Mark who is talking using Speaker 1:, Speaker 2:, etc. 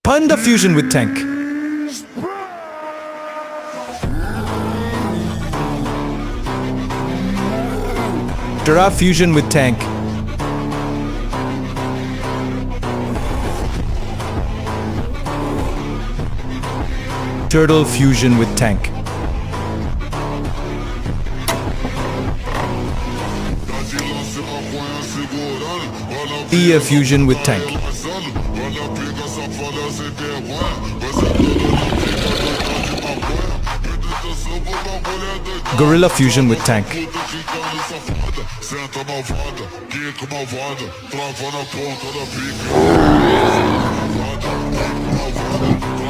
Speaker 1: Panda fusion with tank. Giraffe fusion with tank. Turtle fusion with tank. Deer fusion with tank. Gorilla fusion with tank.
Speaker 2: Senta malvada, quica malvada, trava na ponta da pica. Malvada, quica malvada,